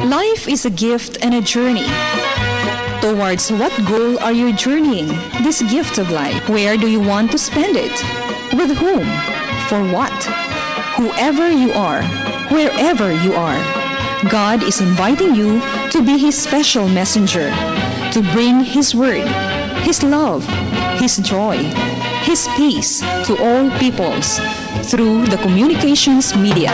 Life is a gift and a journey. Towards what goal are you journeying this gift of life? Where do you want to spend it? With whom? For what? Whoever you are, wherever you are, God is inviting you to be His special messenger, to bring His word, His love, His joy, His peace to all peoples through the communications media.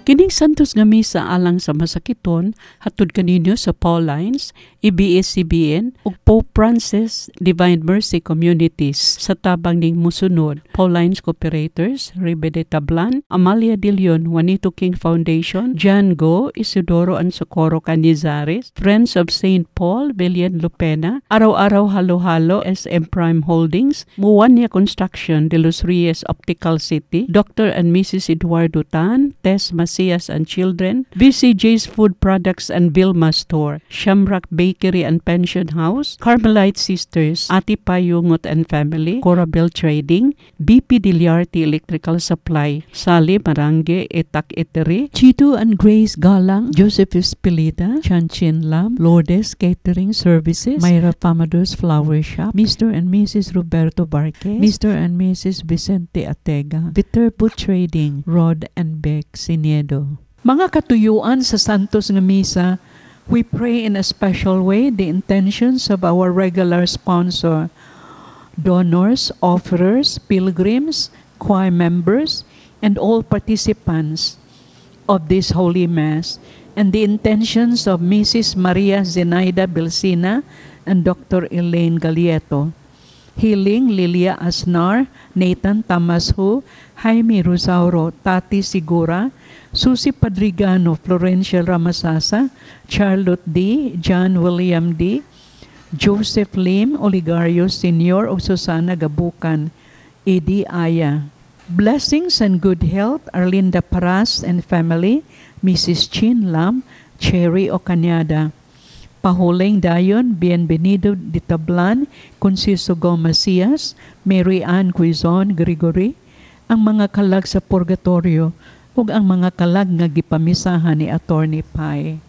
Kining santos nga misa alang sa masakiton hatod kaninyo sa Paulines, ABS-CBN ug Pope Francis Divine Mercy Communities sa tabang ning musunod: Paulines Cooperators, Ribede Tablan, Amalia de Leon, Juanito King Foundation, John Go, Isidoro and Socorro Canizares, Friends of St. Paul, Belian Lupena, Araw-Araw Halo-Halo, SM Prime Holdings, Muwania Construction, De Los Reyes Optical City, Dr. and Mrs. Eduardo Tan, Tess Macias and Children, VCJ's Food Products and Vilma Store, Shamrock Bakery and Pension House, Carmelite Sisters, Ati Payungot and Family, Corabel Trading, BP Diliarte Electrical Supply, Sali Marange Etak Etery, Chito and Grace Galang, Joseph Espilita, Chanchin Lam, Lourdes Catering Services, Myra Pamados Flower Shop, Mr. and Mrs. Roberto Barquez, Mr. and Mrs. Vicente Atega, Viterbo Trading, Rod and Beck Siniedo. Mga katuyuan sa Santos nga Misa, we pray in a special way the intentions of our regular sponsor, donors, offerers, pilgrims, choir members, and all participants of this Holy Mass, and the intentions of Mrs. Maria Zenaida Bilsina and Dr. Elaine Galieto. Healing Lilia Asnar, Nathan Tamashu, Jaime Rosauro, Tati Sigura, Susi Padrigano, Florencia Ramasasa, Charlotte D., John William D., Joseph Lim, Oligario Sr. o Susana Gabukan, Eddie Aya. Blessings and good health, Arlinda Paras and family, Mrs. Chin Lam, Cherry Ocanyada. Pahuling Dayon, Bienvenido de Tablan, Conciso Macias, Mary Ann Quizon Gregory, ang mga kalag sa purgatorio, ug ang mga kalag nga gipamisahan ni Attorney Pai.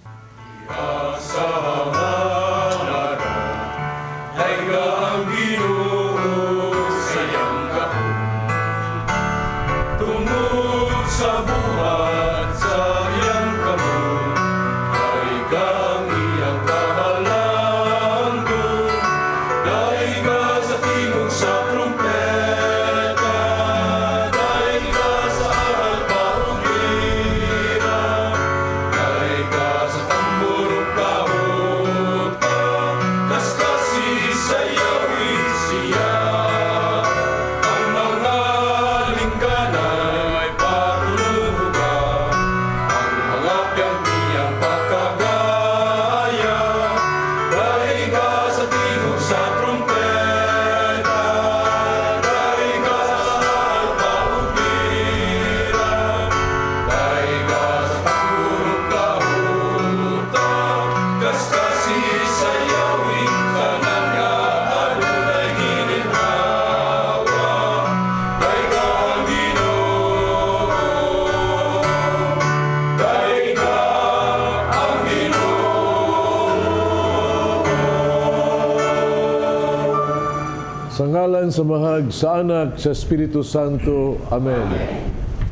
Sa ngalan sa Mahag, sa Anak, sa Espiritu Santo. Amen.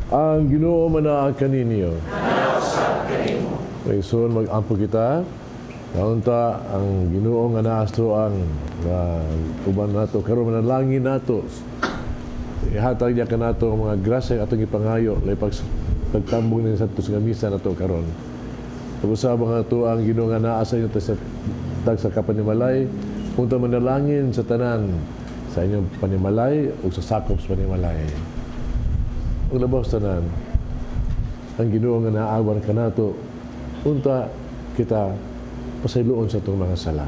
Ang Ginoo manaa kaninyo. Paisun mag-ampo kita. Kaunta ang Ginoo nga naastro ang uban nato karon manalangin nato. Ihatag niya kanato ang mga grasya atong ipangayo lay pagtambong ning Santos nga Misa nato karon. Pag-usaba nga to ang Ginoo nga naa sa inyo sa kapanimalay. Punta manalangin sa tanan sa inyong panimalay o sa sakop sa panimalay. Ang labaw tanan, ang Ginoo nga naawan ka nato, unta kita pasayloon sa itong mga sala.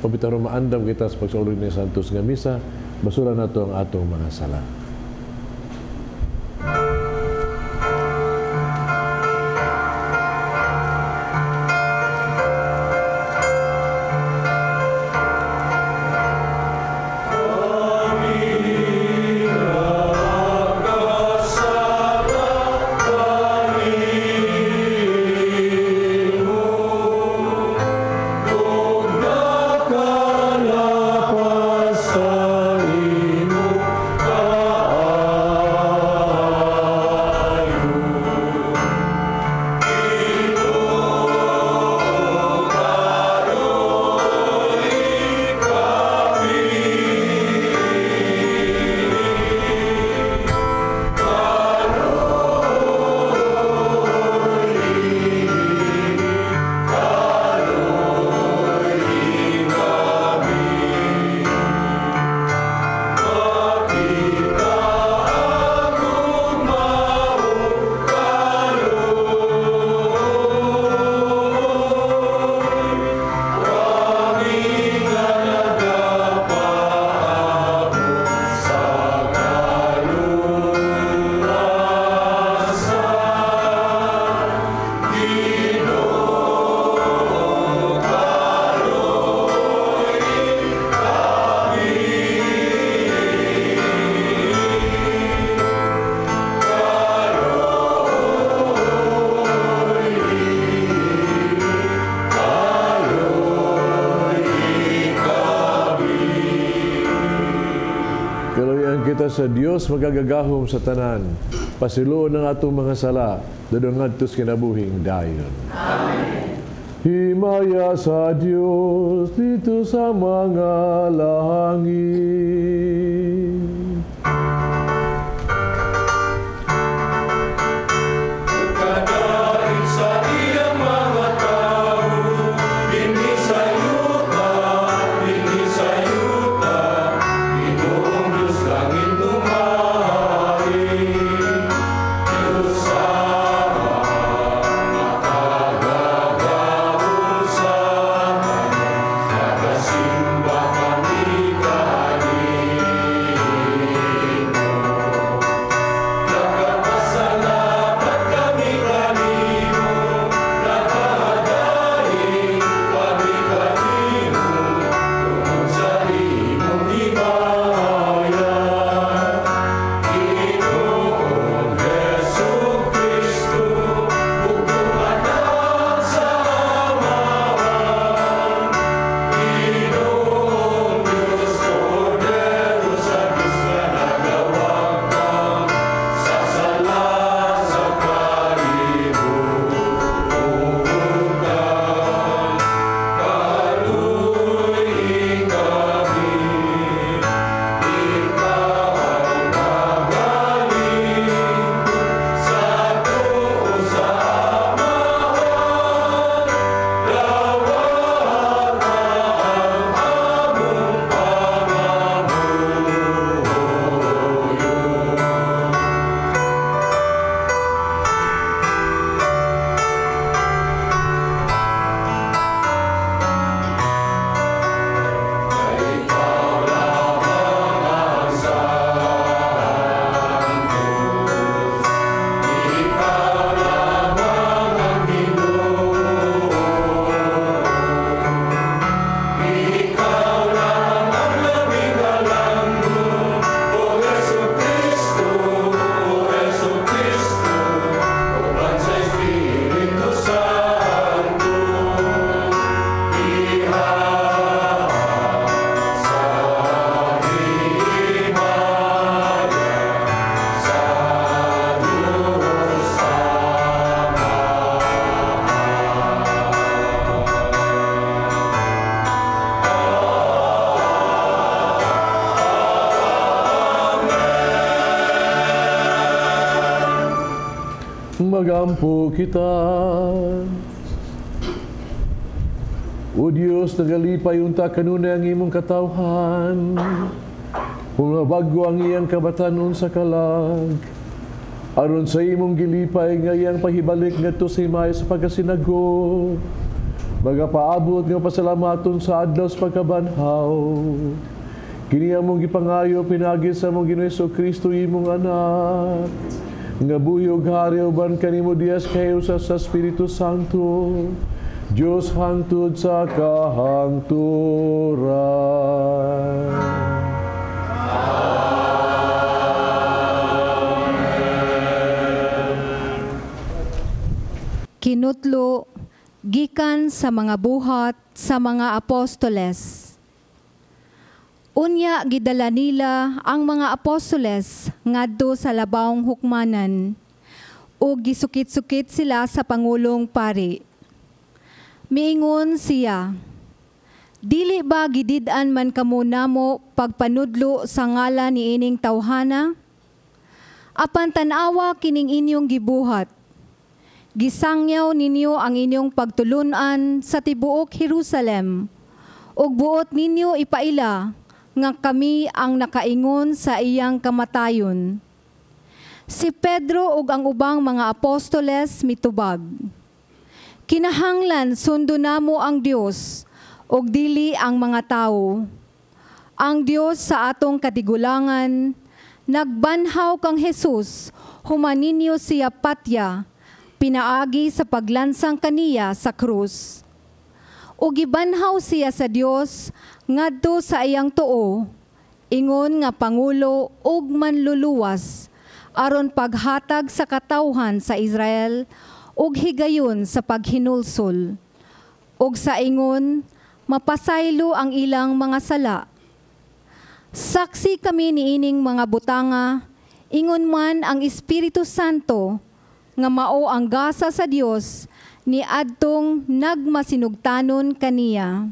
Pabitaro maandam kita sa pagsaulog ni Santos nga Misa, basura nato ang atong mga sala. sa Dios magagagahom sa tanan, pasiluon ng atong mga sala, dadong ngadtos kinabuhing dayon. Amen. Himaya sa Dios dito sa mga langit. Magampo kita. O Diyos, nagalipay unta kanunay ang imong katawhan. Kung bago ang iyang kabatanon sa kalag, aron sa imong gilipay nga iyang pahibalik ngadto sa himaya sa pagkasinago, magapaabot nga pasalamaton sa adlaw sa pagkabanhaw. Kini among gipangayo pinagi sa among Ginoong Jesu-Kristo imong anak, nga buyog hari uban kanimo Dias kayo sa Espiritu Santo, Diyos hangtod sa kahangturan. Kinutlo gikan sa mga buhat sa mga apostoles. Unya gidala nila ang mga apostoles ngadto sa labawng hukmanan ug gisukit-sukit sila sa pangulong pari. Miingon siya, dili ba gidid-an man kamo namo pagpanudlo sa ngalan ni ining tawhana? Apan tan-awa kining inyong gibuhat. Gisangyaw ninyo ang inyong pagtulunan sa tibuok Jerusalem ug buot ninyo ipaila nga kami ang nakaingon sa iyang kamatayon. Si Pedro ug ang ubang mga apostoles mitubag. Kinahanglan sundo namo ang Dios ug dili ang mga tawo. Ang Dios sa atong katigulangan nagbanhaw kang Jesus human ninyo siya patya pinaagi sa paglansang kaniya sa krus. Ug gibanhaw siya sa Dios ngadto sa iyang tuo, ingon nga pangulo ug manluluwas aron paghatag sa katawhan sa Israel ug higayon sa paghinulsol. Ug sa ingon mapasaylo ang ilang mga sala. Saksi kami niining mga butanga, ingon man ang Espiritu Santo, nga mao ang gasa sa Dios ni adtong nagmasinugtanon kaniya.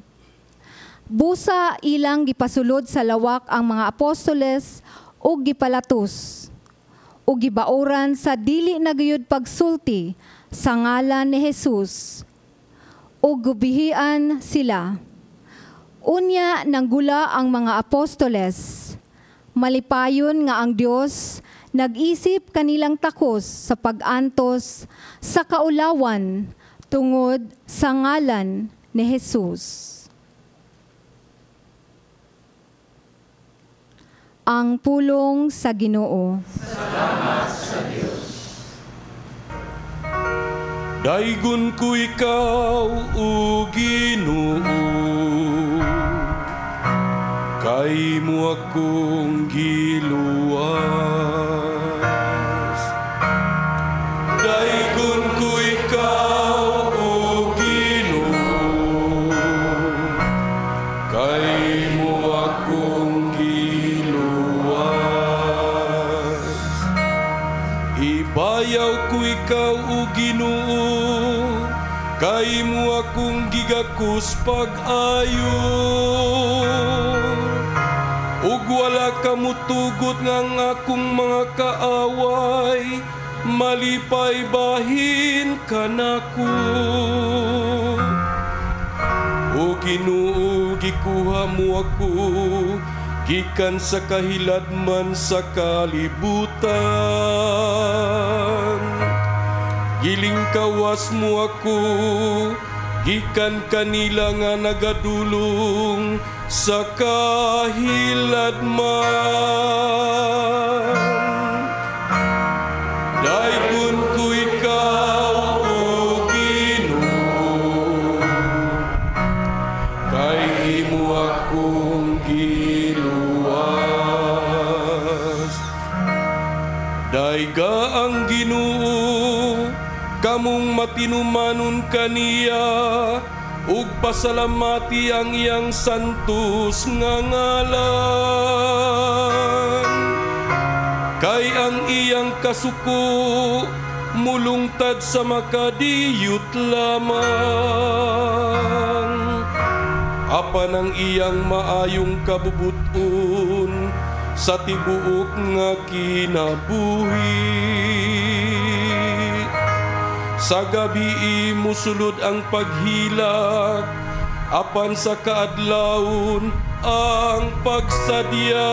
Busa ilang gipasulod sa lawak ang mga apostoles o gipalatos, o gibauran sa dili nagayud pagsulti sa ngalan ni Jesus, o gubihian sila. Unya nanggula ang mga apostoles, malipayon nga ang Dios nag-isip kanilang takos sa pag-antos sa kaulawan tungod sa ngalan ni Jesus. Ang pulong sa Ginoo. Salamat sa Diyos. Daigon ko ikaw, o Ginoo, kay mo akong giluwas. Daigon ko ikaw, o Ginoo, kay mo akong giluwas. Ibayaw ko ikaw, o Ginoo, kay mo akong gigakus pag-ayo. Ug wala ka mutugot ngang akong mga kaaway, malipay bahin ka nako. O Ginoo, gikuha mo ako, gikan sa kahiladman sa kalibutan. Giling kawas mo ako, gikan kanila nga nagadulong sa kahiladman. Daigon ko ikaw, o Ginoo, kay imo akong giluwas. Daiga ang Ginoo, kamong matinumanon kaniya, ug pasalamati ang iyang santos nga ngalan. Kay ang iyang kasuko mulungtad sa makadiyut lamang. Apan ang iyang maayong kabubuton sa tibuok nga kinabuhi. Sa gabi musulod ang paghilak, apan sa kaadlawon ang pagsadya.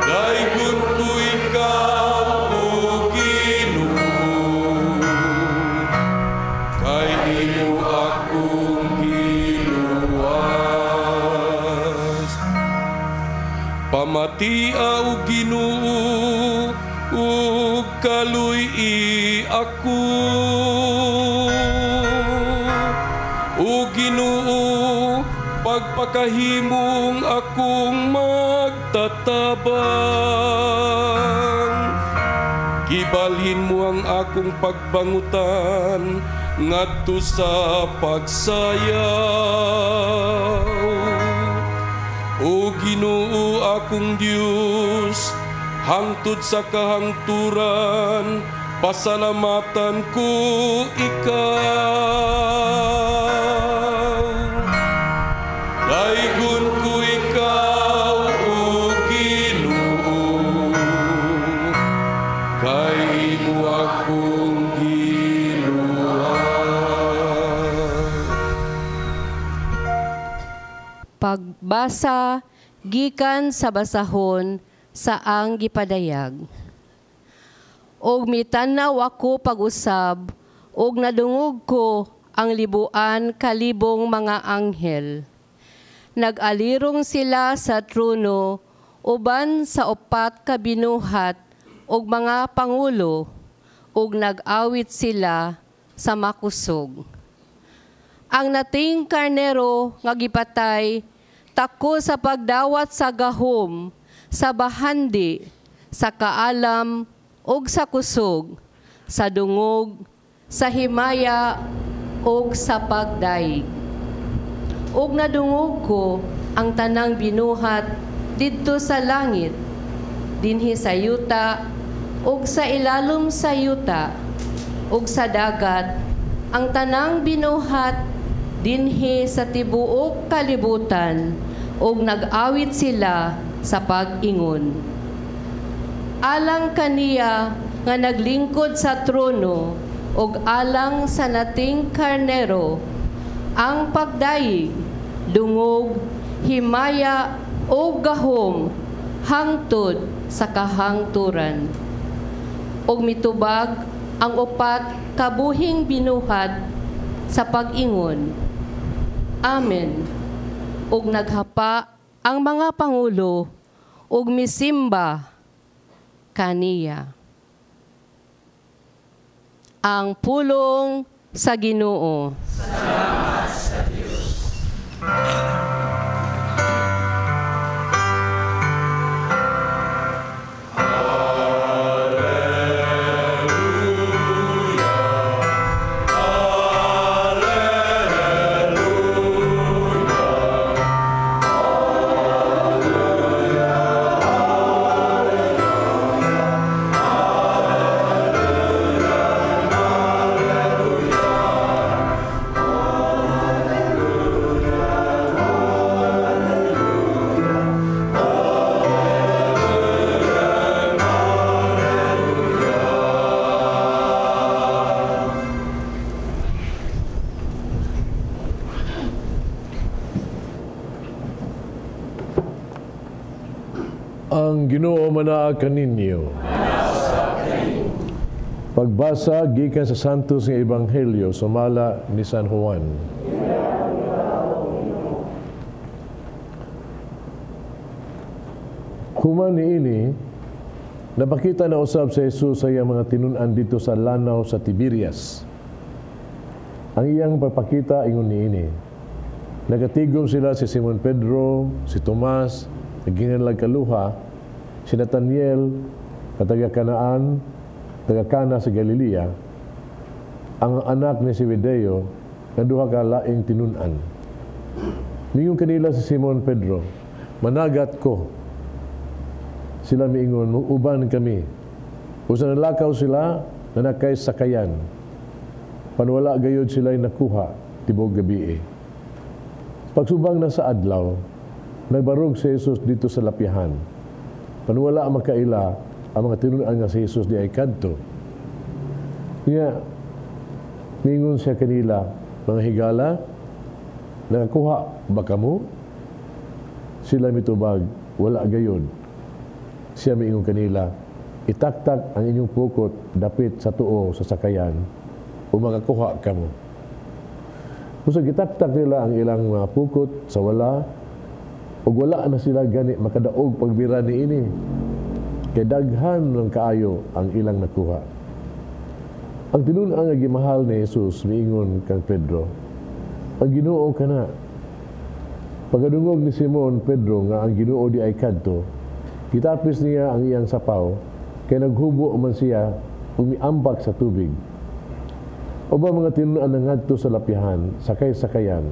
Daigon ko ikaw, o Ginoo, kay imo akong giluwas. Pamatia, o Ginoo, ug kaluy-i ako. O Ginoo, pagpakahimong akong magtatabang. Gibalhin mo ang akong pagbangutan ngadto sa pagsayaw. O Ginoo akong Dios, hangtod sa kahangturan, pasalamatan ko ikaw. Daigon ko ikaw, o Ginoo, kay imo akong giluwas. Pagbasa gikan sa basahon sa ang gipadayag. Og mitanaw ako pag-usab, og nadungog ko ang libuan kalibong mga anghel. Nag-alirong sila sa trono, uban sa upat ka binuhat, og mga pangulo, og nag-awit sila sa makusog. Ang nating karnero nga gipatay, tako sa pagdawat sa gahom, sa bahandi, sa kaalam, ug sa kusog, sa dungog, sa himaya, ug sa pagdaig. ug nadungog ko ang tanang binuhat didto sa langit, dinhi sa yuta, ug sa ilalom sa yuta, ug sa dagat, ang tanang binuhat dinhi sa tibuok kalibutan, ug nag-awit sila sa pag-ingon. Alang kaniya nga naglingkod sa trono, ug alang sa nating karnero, ang pagdayig, dungog, himaya o gahom hangtod sa kahangturan. Og mitubag ang upat kabuhing binuhat sa pag-ingon. Amen. Og naghapa ang mga pangulo og misimba kaniya. Ang pulong sa Ginoo. Salamat sa Diyos. Ang Ginoo manaa kaninyo. Pagbasa gikan sa Santos nga Ebanghelyo sumala ni San Juan. Human niini, napakita na usab sa Jesus sa iyang mga tinun-an dito sa lanaw sa Tiberias. Ang iyang pagpakita ingon niini. Nagatigom sila si Simon Pedro, si Tomas, naginganlag kaluha, si Nathaniel, na taga-Kanaan, taga-Kana sa Galilea, ang anak ni Zebedeo, na duha ka laing tinun-an. Mingon kanila si Simon Pedro, managat ko. Sila miingon, uban kami. Usa nalakaw sila, nanakay sakayan. Panwala gayod sila'y nakuha, tibok gabi. Pagsubang na sa adlaw, nagbarog si Jesus dito sa lapihan. Panwala ang makaila ang mga tinunan nga si Jesus di ay kadto. Kaya, mingon siya kanila, mga higala, nakakuha ba kamo? Sila mitubag, wala gayod. Siya mingon kanila, itaktak ang inyong pukot dapit sa tuo sa sakayan o makakuha kamo. Kung gitaktak nila ang ilang mga pukot sa wala, o wala na sila gani makadaog pagbira ni ini. Kay daghan ng kaayo ang ilang nakuha. Ang tinunan nga gimahal ni Jesus miingon kang Pedro, ang Ginoo kana. Pagdungog ni Simon Pedro nga ang Ginoo di ay kadto, kitapis niya ang iyang sapaw kay naghubo man siya ug miambak sa tubig. Oba mga tinunan na ngadto sa lapihan, sakay-sakayan,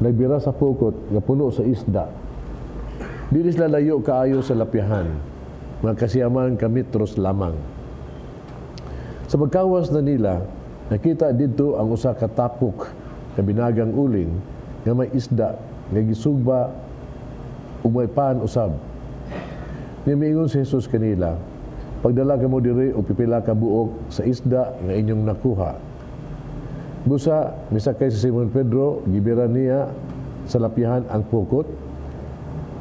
nagbira sa pukot nga puno sa isda. Dili sila layo kaayo sa lapihan, mga kasiyaman ka metros lamang. Sa pagkawas na nila, nakita dito ang usa ka tapok na binagang uling nga may isda nga gisugba ug may pan usab. Nimingon si Jesus kanila, pagdala ka mo diri o pipila ka buok sa isda nga inyong nakuha. Busa, misakay si Simon Pedro, gibiran niya sa lapihan ang pukot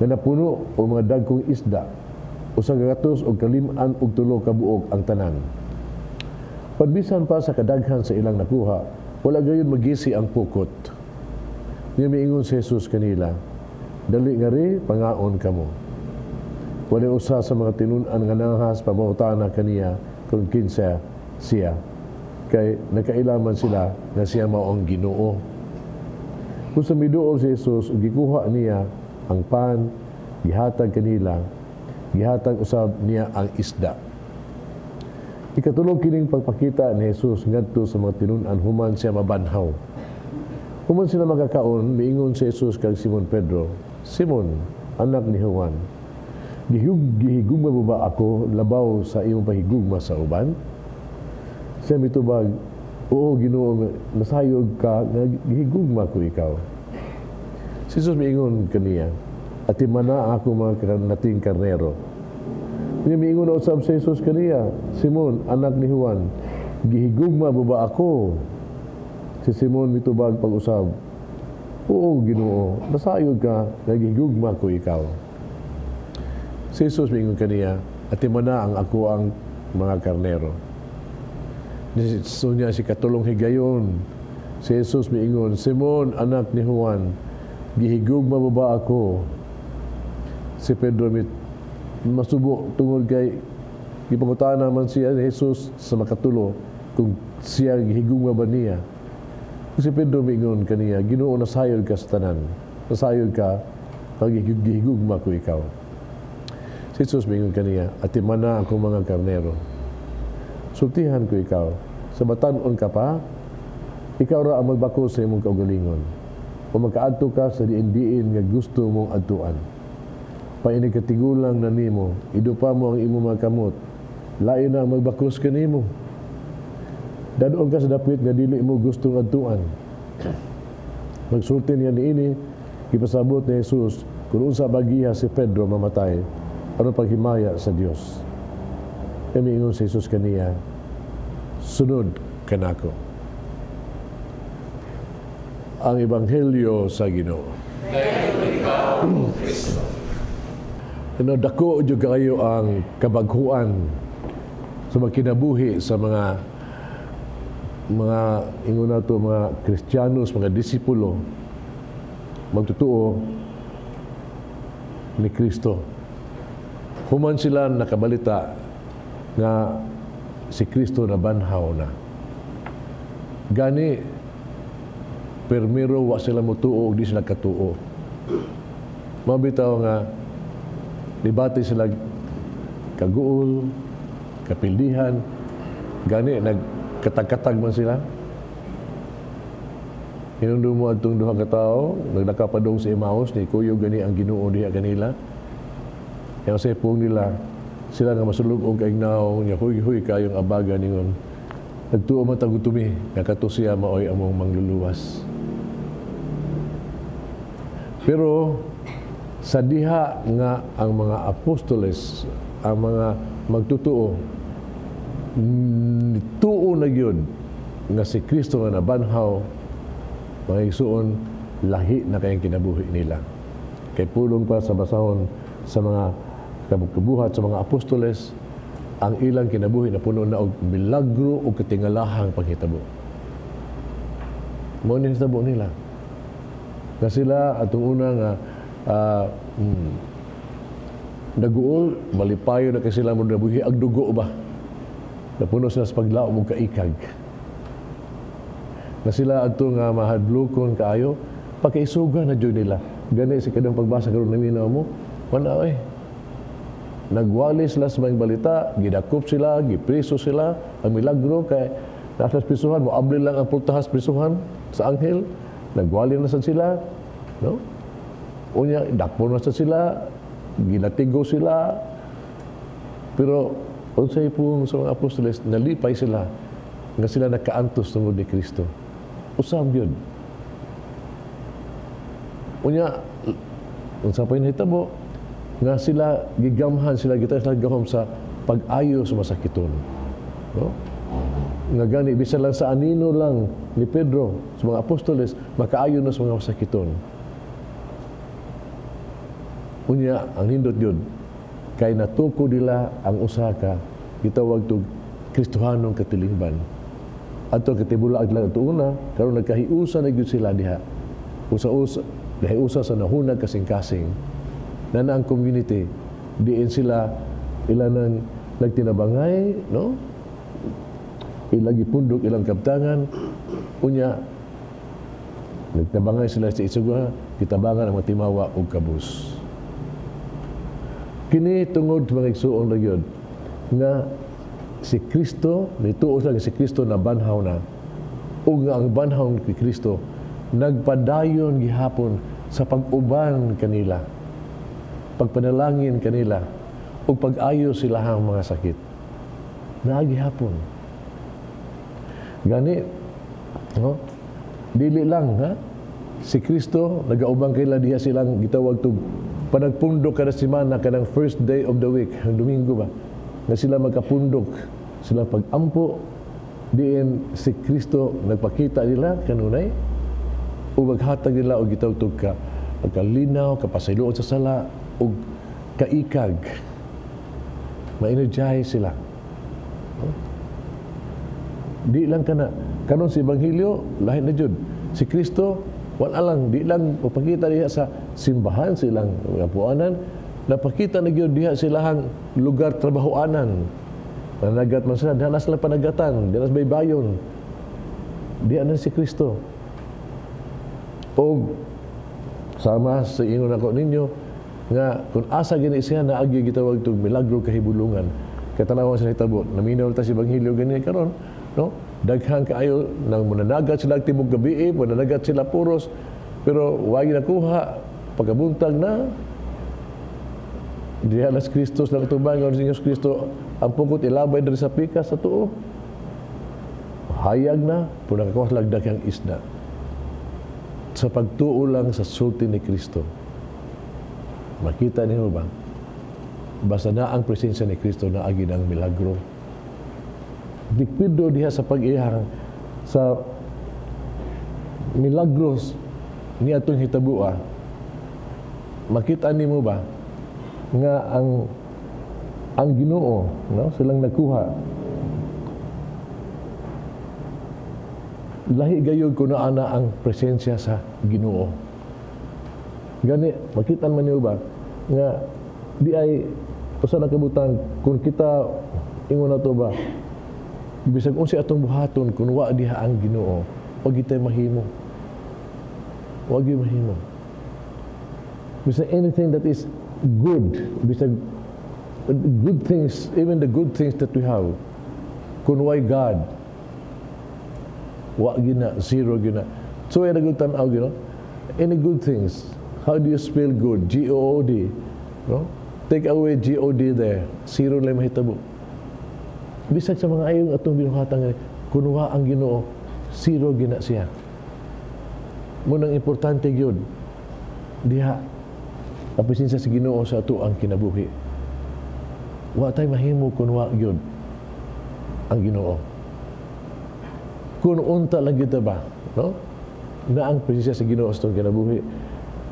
nga napuno o mga dagkong isda, usang gatos o kaliman o tulo ka buok ang tanan. Pagbisan pa sa kadaghan sa ilang nakuha, wala gayon magisi ang pukot. Niya miingon si Jesus kanila, dali nga ri, pangaon kamo. Wala usa sa mga tinunan nga nangahas pamawtana kaniya kung kinsa siya. Kay nakailaman sila na siya mao ang Ginoo. Kung sa miduol si Jesus, gikuha niya ang pan, gihatag kanila, gihatag usab niya ang isda. Ikatulog kining pagpakita ni Jesus ngadto sa mga tinunan human siya mabanhaw. Human sila makakaon, miingon si Jesus kag Simon Pedro, Simon, anak ni Juan, gihigugma mo ba ako labaw sa imong pahigugma sa uban? Siya mitubag, oo, Ginoo, nasayod ka, nga gihigugma ko ikaw. Si Jesus miingon kaniya, at imana ako mga nating karnero. Nga miingon na usab si Jesus kaniya, Simon, anak ni Juan, gihigugma mo ba ako? Si Simon mitubag pag-usab, oo, Ginoo, nasayod ka, nagigugma ko ikaw. Si Jesus miingon kaniya, at imana ang ako ang mga karnero. So niya si katulong higayon. Si Jesus miingon, Simon, anak ni Juan, gihigugma mo ba ako? Si Pedro masubo tungod kay gipangutaan naman siya ni Jesus sa makatulo kung siya gihigugma ba niya. Si Pedro miingon kaniya, Ginoo, nasayod ka sa tanan. Nasayod ka, gihigugma ko ikaw. Si Jesus miingon kaniya, at imana ako mga karnero. Sultihan ko ikaw. Sa batanon ka pa, ikaw ra ang magbako sa imong kaugalingon. O magkaadto ka sa diin-diin nga gusto mong adtuan. Painig katigulang na nimo, idupa mo ang imong mga kamot. Lain na ang magbakos ka nimo. Dadoon ka sa dapit nga dili mo gustong adtuan. Magsulti niya niini, ipasabot ni Jesus, kung unsa bagiha si Pedro mamatay, ano paghimaya sa Dios. Kami ingon si Jesus kaniya, sunod kanako. Ang Ebanghelyo sa Ginoo. Dako jud kayo ang kabaghuan sa magkinabuhi sa mga ingon nato mga Kristiyanos, mga disipulo magtutuo ni Kristo. Human sila nakabalita nga si Kristo na banhaw na. Gani permiro wa sila motuo ug di sila katuo. Mabitaw nga debate sila kaguol, kapildihan, gani nagkatag-katag man sila. Hinungdo mo atong duha ka tawo, nagdakapadong sa Emmaus, ni kuyo gani ang Ginoo diha kanila. Yang sa ipong nila, sila nga masulog og kaignaw niya, huy kayong abaga ningon. Nagtuo man tagutumi, nakato siya maoy among mangluluwas. Pero sa diha nga ang mga apostoles, ang mga magtutuo, tuo na gyud nga si Kristo nga nabanhaw, mga igsuon, lahi na kayang kinabuhi nila. Kay pulong pa sa basahon sa mga kabuhat sa mga apostoles, ang ilang kinabuhi na puno na og milagro o katingalahang panghitabo. Mao ni hitabo nila. Nga sila atong una nga naguol, malipayo na kay sila mo nabuhi ag dugo ba. Napuno sila sa paglaom og kaikag. Na sila ato nga mahadlokon kaayo, pagkaisuga na jud nila. Gani sa kadang pagbasa karon naminaw mo, wala nagwali sila sa mga balita, gidakop sila, gipriso sila, ang milagro kay nasa prisuhan, moabli lang ang pultahas prisuhan sa anghel, nagwali na sa sila, no? Unya, dakpo na sa sila, ginatigo sila, pero unsay pong sa mga apostoles, nalipay sila, nga sila nakaantos tungod ni Kristo. Usab yun. Unya, unsa pa hinahitabo, nga sila gigamhan sila gahom sa pag-ayo sa masakiton, no? Nga gani bisan lang sa anino lang ni Pedro sa mga apostoles makaayo na sa mga masakiton. Unya ang hindot yun kay natuko nila ang usa ka gitawag to Kristohanong katilingban adto katibula adlaw to una karon nagkahiusa na gyud sila diha usa-usa dahiusa sa nahunag kasing-kasing na ang community diin sila ilanang nagtinabangay, no? Ilagi pundok ilang kabtangan unya nagtabangay sila sa isuga kitabangan ang matimawa og kabus. Kini tungod mga igsuon ra gyud nga si Kristo nituo sa si Kristo na banhaw na ug nga ang banhaw ni Kristo nagpadayon gihapon sa pag-uban kanila, pagpanalangin kanila, o pag-ayo silahang mga sakit. Naagihapon. Gani, no? Dili lang, ha? Si Kristo, nagaubang kaila diha silang gitawag to panagpundok kada semana, kanang first day of the week, Domingo ba? Na sila magkapundok, sila pag-ampo, diin si Kristo nagpakita nila kanunay, o maghatag nila o gitawag to kalinaw, kapasiluon sa sala, o kaikag. Ma-energize sila. Di lang kana kanon si Ebanghelyo lahi na jud. Si Kristo wala lang, di lang mapakita diha sa simbahan silang kapuanan, napakita na gyud diha silahang lugar trabahoanan. Panagat man sila, diha na sila panagatan, diha na baybayon. Diha na si Kristo. O sama sa ingon ako ninyo nga kung asa gini siya naagi gitawag tug milagro kahibulungan. Katanawan sa hitabo, naminaw ta si Ebanghelyo gani karon, no? Daghang kaayo nang mananagat sila timog gabi, mananagat sila puros, pero wagi nakuha pagkabuntag na diha na si Kristo sa tubangon si Jesus Kristo ang pukot ilabay diri sa pika sa tuo. Hayag na pud nakakuha sila daghang isda. Sa pagtuo lang sa sulti ni Kristo. Makita niyo ba? Basta na ang presensya ni Kristo na agi ng milagro. Dikpido diha sa pag-ihang sa milagros ni atong hitabua. Makita nimo ba nga ang Ginoo, no, silang nakuha. Lahi gayud kuno ana ang presensya sa Ginoo. Gani makita man niyo ba nga di ay usa na kabutan kung kita ingon nato ba bisag unsa atong buhaton kun wa diha ang Ginoo, wa gitay mahimo. Wa gyud mahimo. Bisag anything that is good, bisag good things, even the good things that we have, kun why God, wa gina, zero gina. So ay nagutan aw gino. Any good things, how do you spell good? G-O-O-D. No? Take away G-O-D there. Zero lang mahitabo. Bisag sa mga ayong atong binuhatang kunuha ang Ginoo, zero gina siya. Munang importante gyud diha ang presensya sa Ginoo sa ato ang kinabuhi. Wa tay mahimo kunuha gyud ang Ginoo. Kung unta lang kita ba, no? Na ang presensya sa Ginoo sa kinabuhi.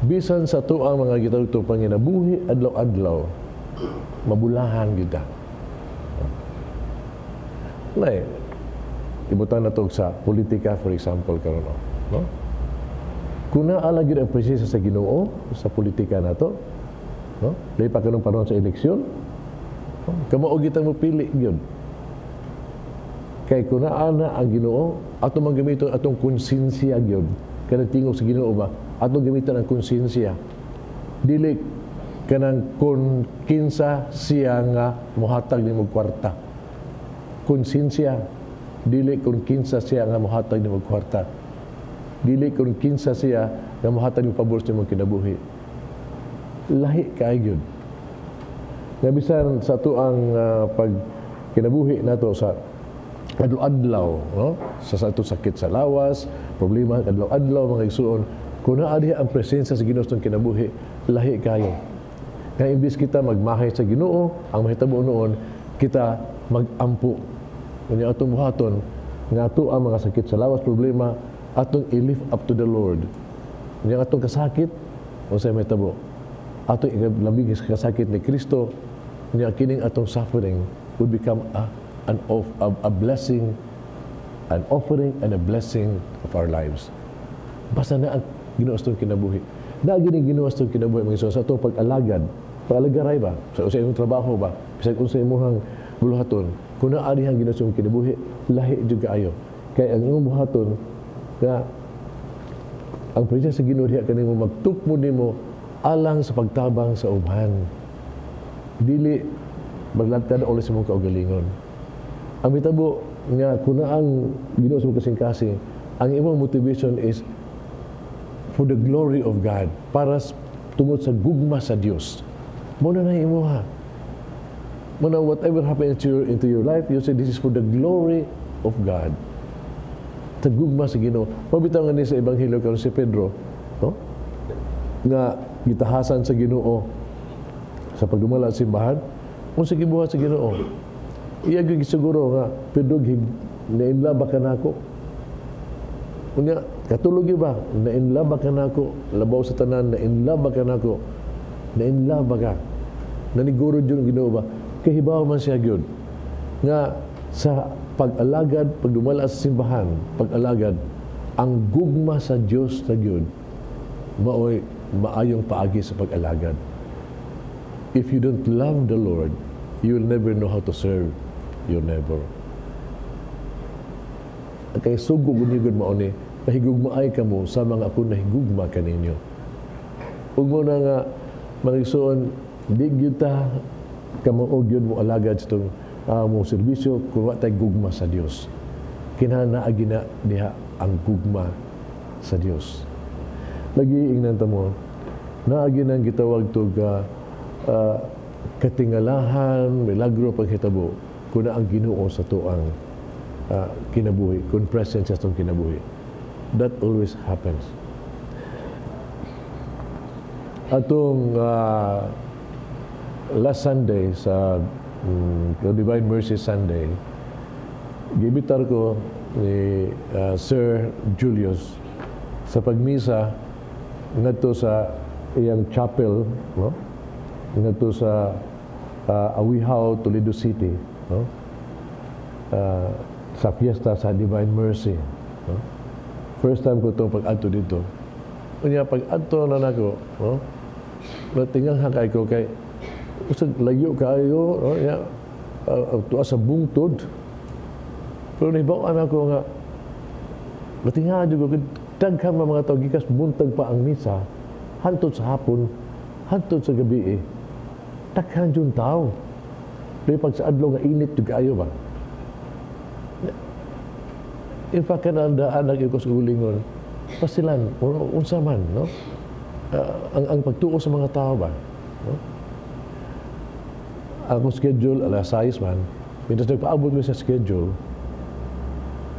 Bisan sa to ang mga gitawag to panginabuhi adlaw-adlaw, mabulahan kita. Nay, ibutan na to sa politika, for example, karon, no? Kung naala gyud ang presensya sa Ginoo sa politika nato, no? Dahil pa kanong panahon sa eleksyon, no? Kamao kita mo pili gyud. Kay kung naana ang Ginoo, ato man gamiton atong konsensya gyud. Kanang tingog sa Ginoo ba? Ato gamiton ang konsensya. Dili kanang kun kinsa siya nga mohatag nimo kwarta. Konsensya, dili kun kinsa siya nga mohatag nimo kwarta. Dili kun kinsa siya nga mohatag nimo pabor sa imong kinabuhi. Lahi kay gyud. Nga bisan sa ato ang pag kinabuhi nato sa adlaw-adlaw, no? Sa ato sakit sa lawas, problema adlaw-adlaw mga igsuon, kung naa diha ang presensya sa Ginoo sa kinabuhi, lahi kayo. Kaya imbis kita magmahay sa Ginoo, ang mahitabo noon, kita magampo. Kunya atong buhaton, nga ato ang mga sakit sa lawas, problema, atong i-lift up to the Lord. Kunya atong kasakit, o sa mahitabo, atong ilabig sa kasakit ni Kristo, kunya kining atong suffering would become a blessing, an offering and a blessing of our lives. Basta na ang Ginoo sa kinabuhi. Na gini Ginoo sa kinabuhi mga sa atong pag-alagad, pag-alagaray ba sa imong trabaho ba, bisag unsa imong buluhaton, kung naa dihang Ginoo sa kinabuhi, lahi jud kaayo. Kay ang imong buhaton nga ang presensya sa Ginoo diha kanimo magtukmo nimo alang sa pagtabang sa uban. Dili maglantad ulit sa imong kaugalingon. Ang mitabo nga kung ang Ginoo sa kasing-kasing, ang imong motivation is for the glory of God, para tungod sa gugma sa Dios. Muna na imuha. Muna whatever happens into your life, you say this is for the glory of God. Tagugma sa Ginoo. Mabitaw nga ni sa Ebanghelyo karon si Pedro, no? Nga gitahasan sa Ginoo sa pagdumala sa simbahan, unsa gibuhat sa Ginoo. Iya gyud siguro nga Pedro nainlove ka nako. Unya katulog ba nainlove ka nako, labaw sa tanan nainlove ka nako. Nainlove ka. Naniguro jud Ginoo ba? Kahibaw man siya gyud nga sa pag-alagad, pagdumala sa simbahan, pag-alagad, ang gugma sa Dios na gyud maoy maayong paagi sa pag-alagad. If you don't love the Lord, you will never know how to serve your neighbor. Kay sugog ni gud mao ni pahigugmaay kamo sa mga ako nahigugma kaninyo. Ug mo na nga magigsuon di gyud ta kamo og gyud mo alagad sa itong mong serbisyo kung wa tay gugma sa Dios. Kinahanglan gina diha ang gugma sa Dios. Lagi ingnan ta mo naagi nang gitawag to katingalahan, milagro paghitabo kuna ang Ginoo sa tuang kinabuhi, kung present sa itong kinabuhi. That always happens. Atong last Sunday sa Divine Mercy Sunday, gibitar ko ni Sir Julius sa pagmisa ngadto sa iyang chapel, no? Ngadto sa Awihaw, Toledo City, no? Sa fiesta sa Divine Mercy, no? First time ko itong pag-adto dito. Kanya pag-adto na nako, no? Natingang hakay ko kay usag layo kayo, no? Ya, tuwa sa bungtod. Pero nahibawaan ako nga natingaan ko daghan mga tao gikas buntag pa ang misa hantod sa hapon, hantod sa gabi daghan jud tao. Pero pag sa adlaw nga init jud kayo ba. In fact, kanandaan ko sa ulingon, pasilan, unsa man, no? Ang pagtuo sa mga tao ba? No? Ang schedule, alas 6 man, mintas nagpaabot mo sa schedule,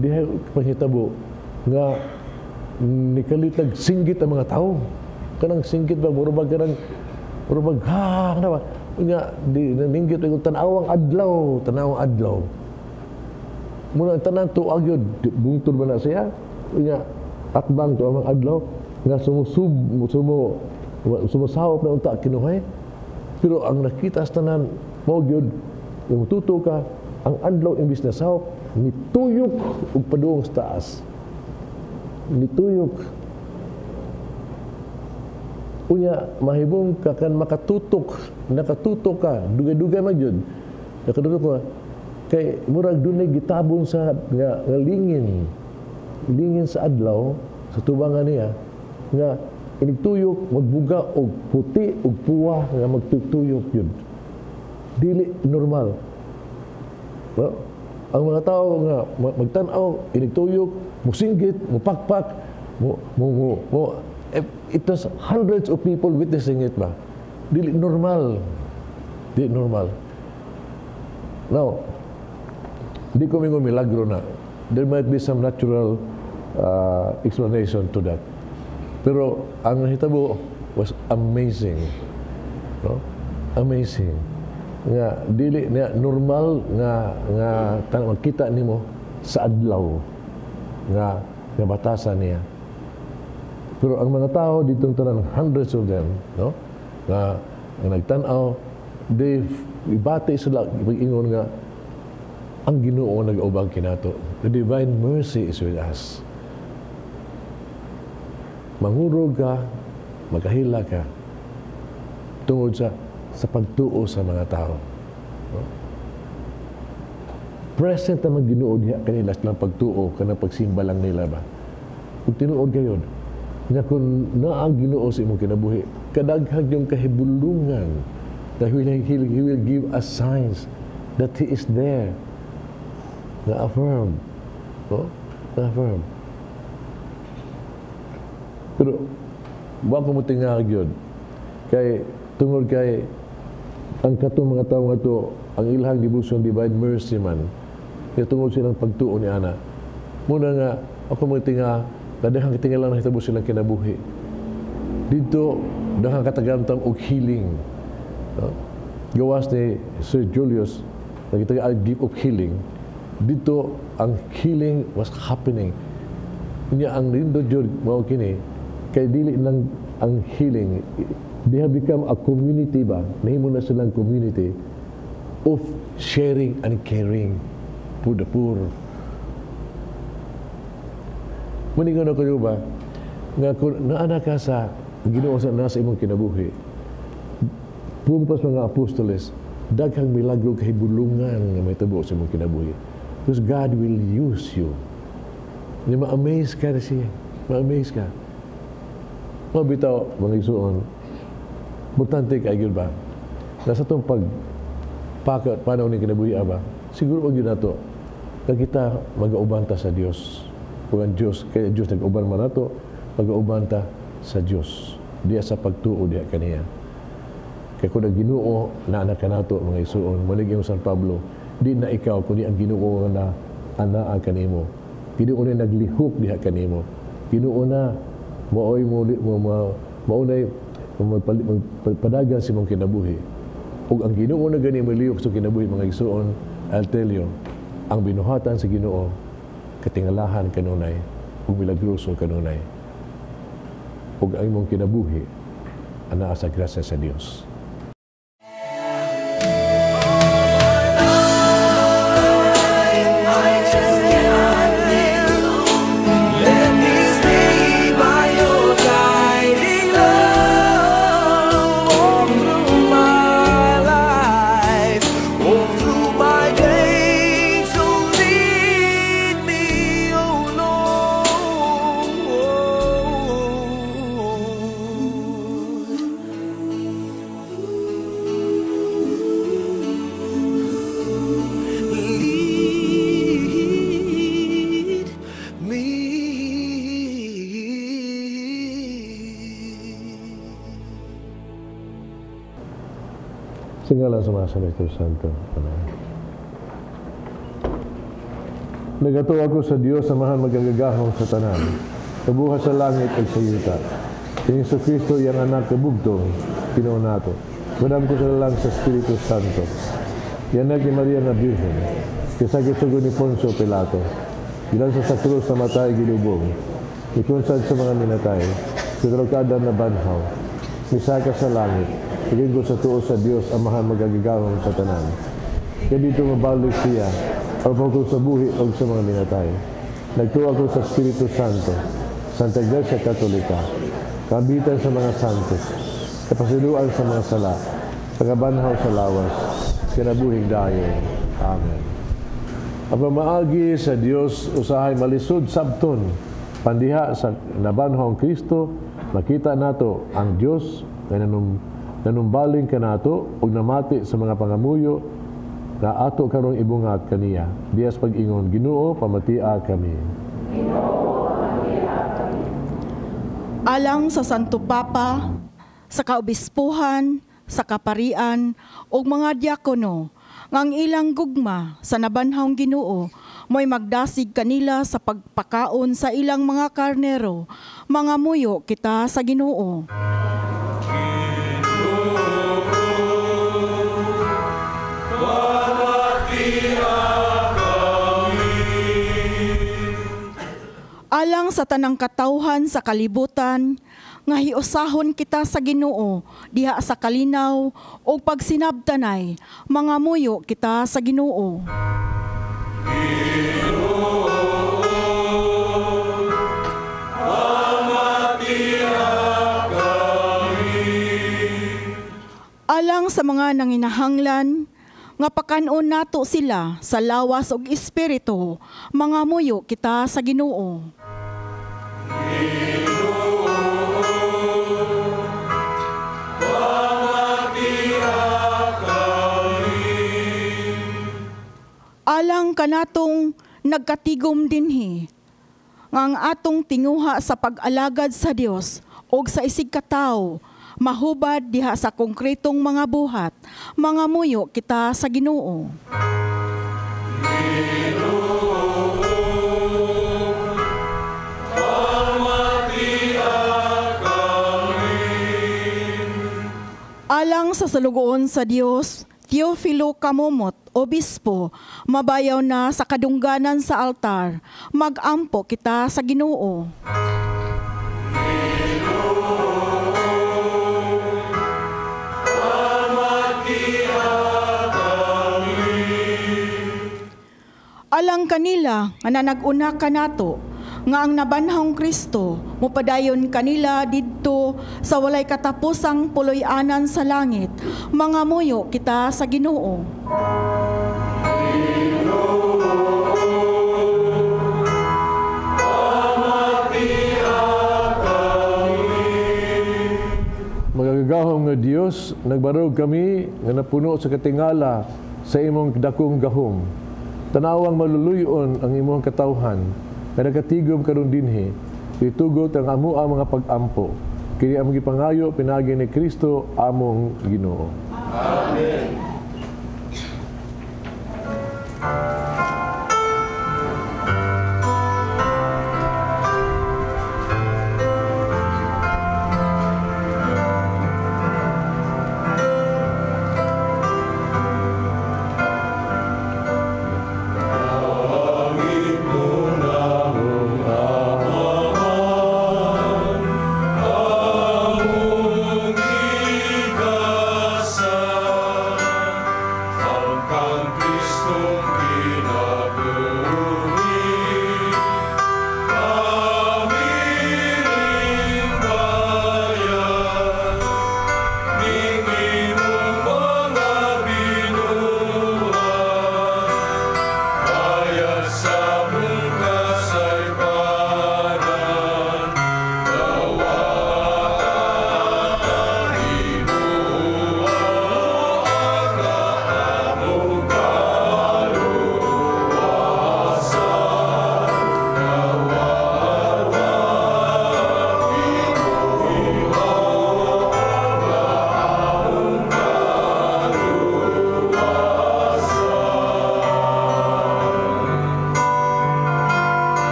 dihay panghitabo nga nikalitag singgit ang mga tao. Kanang singgit ba, murubag kanang, murubag, na ba? Nga, ninggit, tanawang adlaw. Muna tanan to agyod bungtod ba na siya unya akbang to ang adlaw nga sumusahop na unta kinuhay, pero ang nakita sa tanan mo gyud yung tuto ka ang adlaw imbis na sahop nituyok og padung sa taas, nituyok unya mahibong ka kan nakatutok ka dugay-dugay man gyud nakadudok ka kay murag dunay gitabon sa nga lingin sa adlaw sa tubangan niya nga inigtuyok magbuga og puti og puwa nga magtuyok yun dili normal, no? Ang mga tao nga magtan-aw inigtuyok musinggit mupakpak it was hundreds of people witnessing it ba, dili normal. Now di ko mingon milagro na. There might be some natural explanation to that. Pero ang nahitabo was amazing. No? Amazing. Nga dili na normal nga makita nimo sa adlaw nga batasan niya. Pero ang mga tao ditong tanan, hundreds of them, no? Nga nagtan-aw, they ibati sila pag-ingon nga ang Ginoo nag-ubang kinato. The divine mercy is with us. Mangurog ka, magkahila ka tungod sa pagtuo sa mga tao. No? Present naman Ginoo diha kanila silang pagtuo, kanang pagsimba lang nila ba. Kung tinuod kayo, nga kung naang Ginoo sa imong kinabuhi, kadaghag yung kahibulungan that He will give us signs that He is there. Na-affirm. No? Na-affirm. Pero wa ko mo tingag yun. Kay, tungod kay, ang katong mga tao nga to, ang ilhang devotion divine mercy man, kaya tungod silang pagtuo ni Ana. Muna nga, ako mga tinga, nadahang kitinga lang nakitabo silang kinabuhi. Dito, dahang katagamtam og healing. Gawas ni Sir Julius, nakita ang deep of healing. Dito, ang healing was happening. Kanya ang lindo jud mao kini kay dili lang ang healing, they have become a community ba, nahimo na silang community of sharing and caring for the poor. Maningon ako ba nga kung naana ka sa Ginoo sa nasa imong kinabuhi, pumpas mga apostoles, daghang milagro kay bulungan nga may tabo sa imong kinabuhi. Because God will use you. Ni ma-amaze ka na siya. Ma-amaze ka. Mabitaw, mga isuon, importante kayo ba? Nasa itong pagpakat, paano ni kinabuhi ba? Siguro huwag yun na ito, na kita mag-aubanta sa Diyos. Kung ang Diyos, kaya Diyos nag-uban man na ito, mag-aubanta sa Diyos. Diya sa pagtuo diya kaniya. Kaya kung nag-Ginoo na anak ka na ito, mga isuon, malig yung San Pablo, di na ikaw, kundi ang Ginoo na anaan kanimo. Ginoo na naglihok diha kanimo. Ginoo na maunay padagan si mong kinabuhi. Ug ang Ginoo na gani malihok sa kinabuhi mga igsoon, I'll tell you, ang binuhatan sa Ginoo katingalahan kanunay ug milagroso kanunay. Ug ang imong kinabuhi anaa sa grasya sa Dios. Sa ngalan sa mga Espiritu Santo. Amen. Nagatuwa ko sa Diyos sa mahal magagagahong sa tanan, kabuhat sa langit at sa yuta. Kini sa Kristo yang anak kabugtong, Ginoo nato. Manam ko sa lang sa Espiritu Santo. Yan ni Maria na Birhen, kisagit sa ni Poncio Pilato. Ilan sa krus na matay gilubong, ikunsad sa mga minatay, sitrokada na banhaw, misaka sa langit, Pagin ko sa tuo sa Diyos ang mahal magagagawang sa tanan. Kaya dito mabalik siya, o pagkul sa buhi o sa mga minatay. Nagtuwa ko sa Espiritu Santo, Santa Iglesia Katolika, kabitan sa mga santos, kapasiluan sa mga sala, pagabanhaw sa lawas, kinabuhing dayon. Amen. Ang pamaagi sa Diyos usahay malisod sabton, pandiha sa nabanhawang Kristo, makita nato ang Diyos na nanumbaling ka nato ug namati sa mga pangamuyo na ato karong ibungat kaniya. Diyas pag-ingon, Ginoo, pamatia kami. Alang sa Santo Papa, sa kaobispuhan, sa kaparian, ug mga diakono, ngang ilang gugma sa nabanhawng Ginoo, mo'y magdasig kanila sa pagpakaon sa ilang mga karnero, mga muyo kita sa Ginoo. Alang sa tanang katawhan sa kalibutan, nga hiusahon kita sa Ginoo diha sa kalinaw o pagsinabtanay, mga muyo kita sa Ginoo. Alang sa mga nanginahanglan, nga pakanon nato sila sa lawas ug espiritu, mga muyo kita sa Ginoo. Alang kanatong nagkatigom dinhi, nga ang atong tinguha sa pag-alagad sa Dios og sa isig katawo, mahubad diha sa konkretong mga buhat, mga muyo kita sa Ginoo. Alang sa salugoon sa Dios, Teofilo Kamomot, Obispo, mabayaw na sa kadungganan sa altar, magampo kita sa Ginoo. Alang kanila nga nanag-una kanato, nga ang nabanhang Kristo mupadayon kanila didto sa walay katapusang puloy-anan sa langit, mga muyo kita sa Ginoo. Magagahom nga Dios, nagbarog kami nga napuno sa katingala sa imong dakong gahom. Tanawang maluluyon ang imong katawhan, nga nakatigom karon dinhi, itugot ang amo ang mga pag-ampo. Kini among gipangayo pinagi ni Kristo among Ginoo. Amen.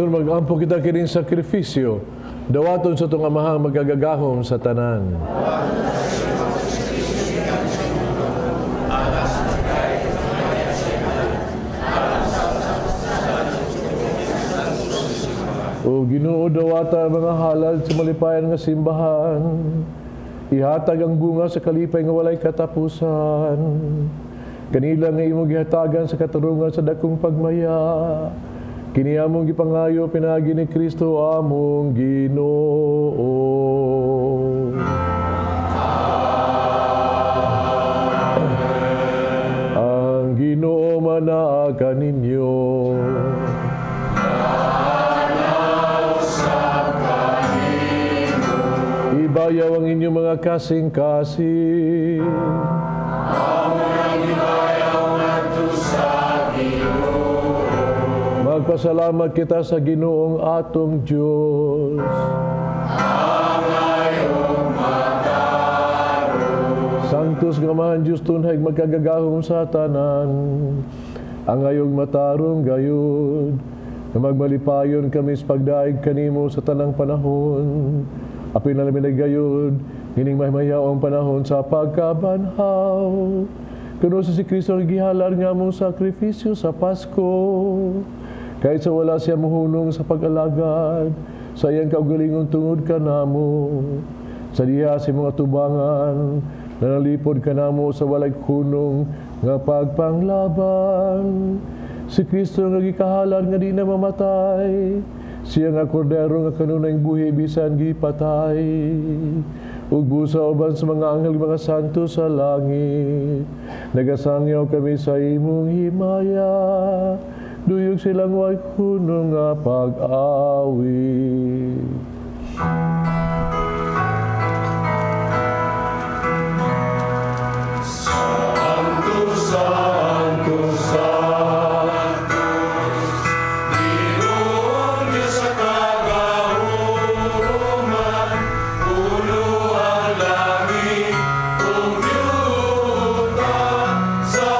Magampo kita kining sakripisyo, dawaton sa itong amahang magagagahom sa tanan. O Ginoo, dawata mga halal sa malipayan nga simbahan, ihatag ang bunga sa kalipay nga walay katapusan, kanila nga imong gihatagan sa katarungan sa dakong pagmaya. Kini among gipangayo pinagi ni Kristo among Ginoo. Ang Ginoo manaa kaninyo. Ibayaw ang inyong mga kasing-kasing. Magpasalamat kita sa Ginoong atong Diyos. Angayong mataron. Sanctus nga man Diyos tunhay magkagagahom sa tanan. Angayong matarong gayud. Na magmalipayon kami sa pagdaig kanimo sa tanang panahon. Apin na namin gayud. Hining mahimayaong panahon sa pagkabanhaw. Kuno sa si Kristo ang gihalar nga mong sakripisyo sa Pasko. Kahit sa wala siya muhunong sa pag-alagad, sa iyang kaugalingong tungod ka namo. Sa diha si mga tubangan, nanalipod ka namo sa walay kunong nga pagpanglaban. Si Kristo nga gikahalar nga di na mamatay, siya nga kordero nga kanunay buhi bisan gipatay. Ug busa uban sa mga anghel mga santo sa langit, nagasangyaw kami sa imong himaya. Duyog silang way kuno nga pag-awi. Santo, Santo, Santos, Ginoong Diyos sa kagauman, puno ang langit, kung yuta sa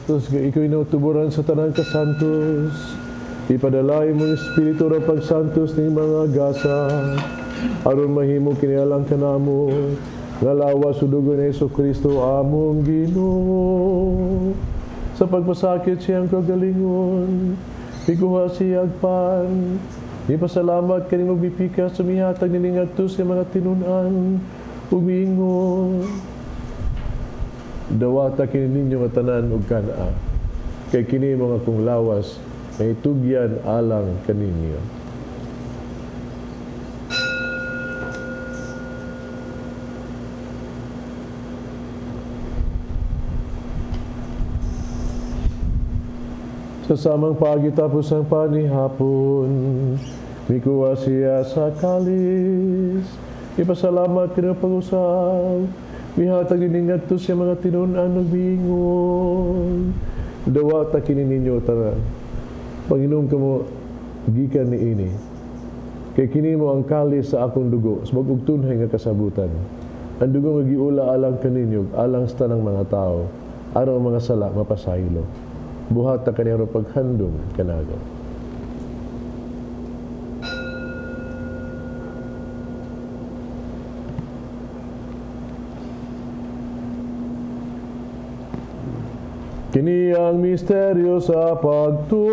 Santos, nga ikaw inutuburan sa tanan ka Santos. Ipadalay mo Espiritu ra pag Santos ng mga gasa. Aron mahimo kinialang ka namo. Nga lawas sudugo ni Jesucristo among Ginoo. Sa pagpasakit siyang kagalingon, ikuha siyag pan. Ipasalamat kanimo bipika sumihatag nining adto sa mga tinunan. Umingon. Dawata kini ninyo nga tanan ug kana. Kay kini mga kung lawas may tugyan alang kaninyo. Sa samang pagitapos ang panihapon, mikuha siya sa kalis. Ipasalamat kini pag-usap. Mihatag iningat to siya mga tinunan ng bingon. Dawata kini ninyo tara. Panginom ka mo, gikan ni ini. Kay kini mo ang kalis sa akong dugo, sa mag-ugtunhay nga kasabutan. Ang dugo nga giula alang kaninyo, alang sa tanang mga tao, araw ang mga sala mapasaylo. Buhat na kaniyaro paghandom kanago. Kini ang misteryo sa pagtuo.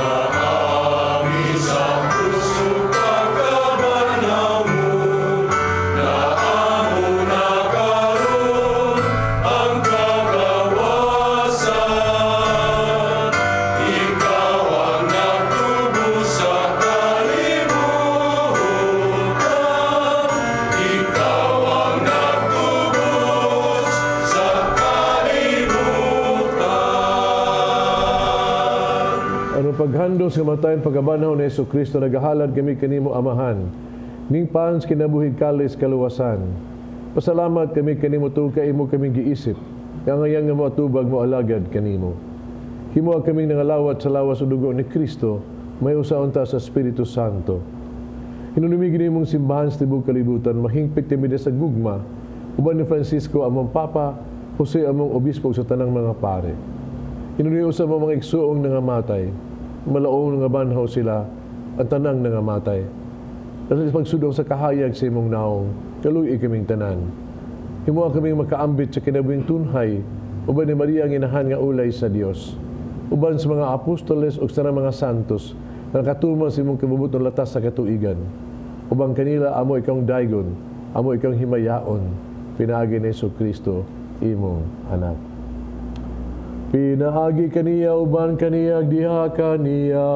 Inaami sa puso kagabanaw mo, na amo na karon ang kagawasan. Ikaw ang nagtubo sa kalibutan. Ikaw ang nagtubos sa kalibutan. Ano paghandos nga matayon pagabanaw ni Jesucristo nagahalad kami kanimo amahan. Ning pans kinabuhig kalis kaluwasan. Pasalamat kami kanimo tungod kay imo kaming giisip. Kangayang nga moatubag mo alagad kanimo. Himuha kaming nangalawat sa lawas sa dugo ni Kristo, may usaon ta sa Espiritu Santo. Hinunumigin imong simbahan sa tibok kalibutan, mahingpit timid sa gugma, uban ni Francisco among Papa, Jose among Obispo sa tanang mga pare. Hinuniusa mo mga igsuong nangamatay, malaong nangabanhaw sila, at tanang nangamatay. Kasi pagsudong sa kahayag sa imong naong, kaluy kaming tanan. Himuha kaming makaambit sa kinabuhing tunhay, uban ni Maria ang inahan nga ulay sa Dios. Uban sa mga apostoles o sa mga santos, na nakatuman sa imong kabubutong latas sa katuigan. Ubang kanila amo ikang daygon, amo ikang himayaon, pinaagi ni Jesucristo, imong anak. Pinaagi kaniya, uban kaniya, diha kaniya.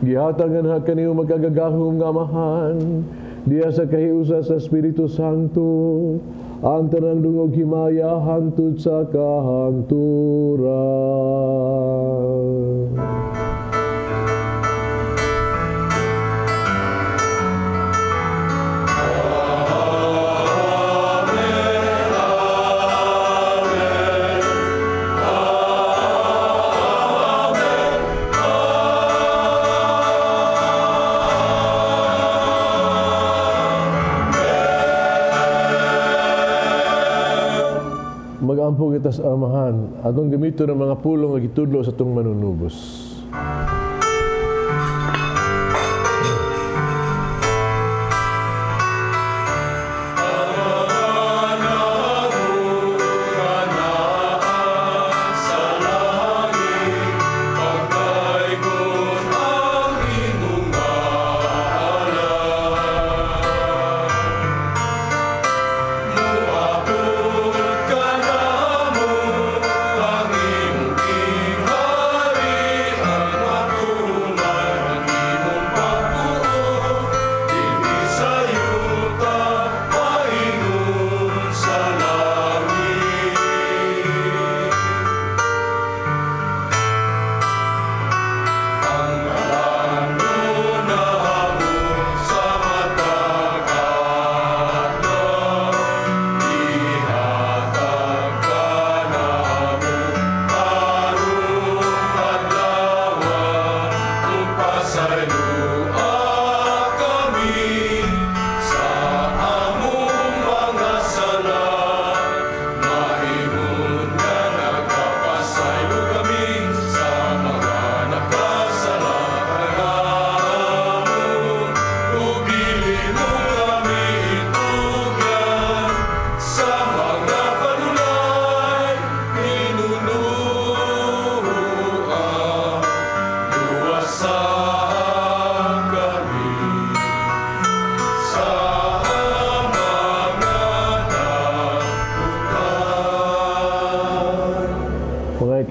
Gihatangan ha kaniyo magkagagahom nga amahan, diha sa kahiusa sa Espiritu Santo, ang tanang dungog himaya hantod sa kahangturan. Alleluia, Mampo kita sa amahan, atong gamito ng mga pulong at itudlo sa itong manunubos.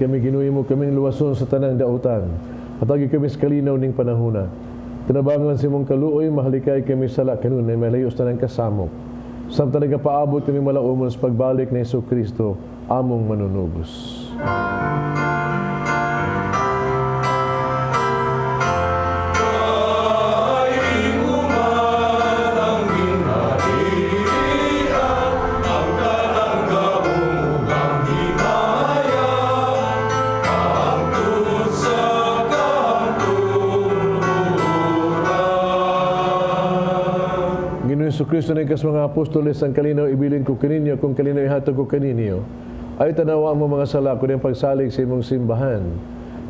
Kami ginuhi mo kaming luwason sa tanang dautan. Hatagi kami sa kalinaw ning panahuna. Tinabangan si mong kaluoy, mahalikay kami sala kanun na malayos tanang kasamok. Samtang nagapaabot kami malaumon sa pagbalik ni Hesus Kristo, among manunubos. Hesus Kristo ng kas mga apostoles ang kalinaw ibilin ko kaninyo kung kalinaw ihatag ko kaninyo ay tanawa mo mga sala ko ng pagsalig sa imong simbahan.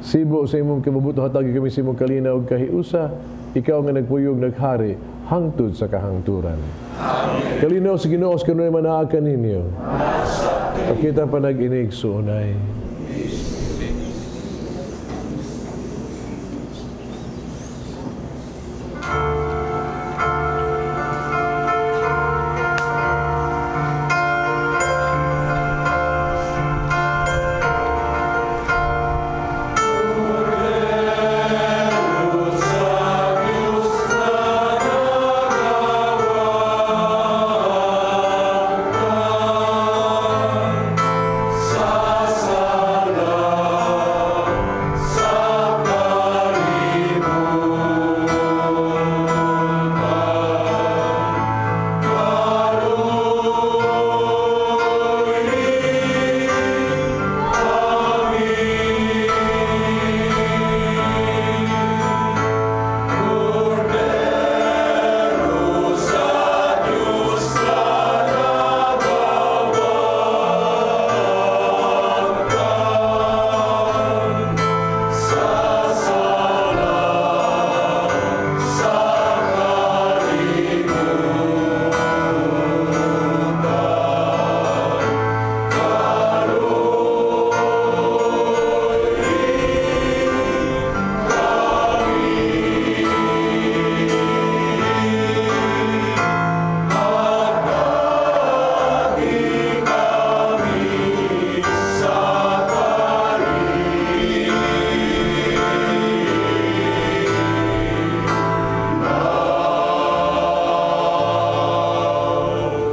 Sibo sa imong kimabuto hatagi kami sa imong kalinaw kahiusa, ikaw nga nagpuyog naghari hangtod sa kahangturan. Amen. Kalinaw sa Ginoo sa kanuy manaakan ninyo. Pakita pa nag-inig suunay.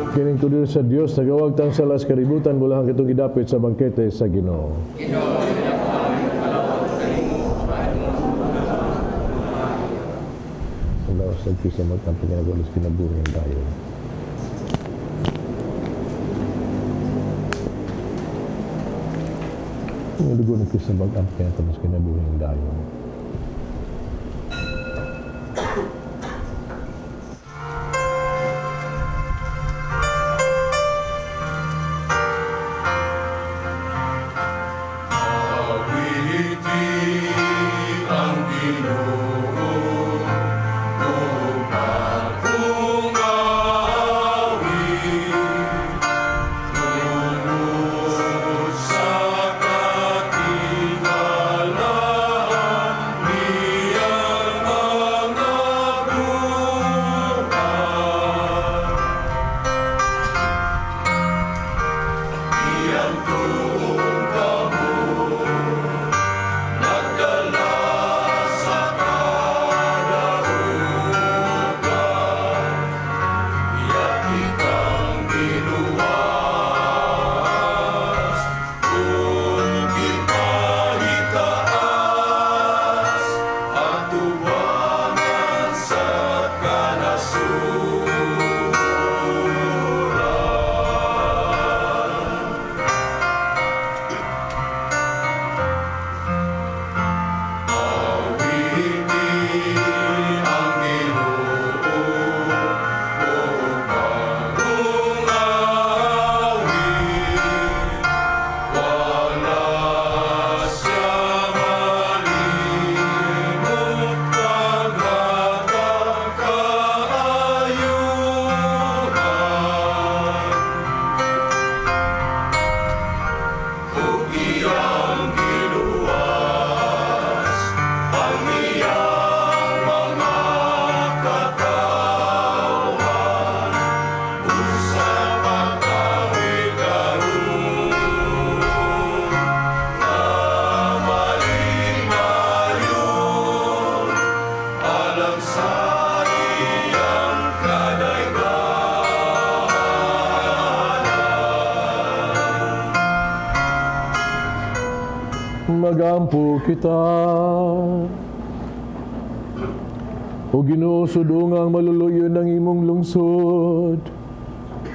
Kining tuloy sa Dios nagawag tang salas kaributan bulahang kitong gidapit sa bangkete sa Ginoo. Allah sa kisa magkampi nga gulos kinabuhi tayo. Ang dugo ng kisa magkampi nga tapos kinabuhi tayo. Magampo kita. O Ginoo, sudungang maluluyon ng imong lungsod.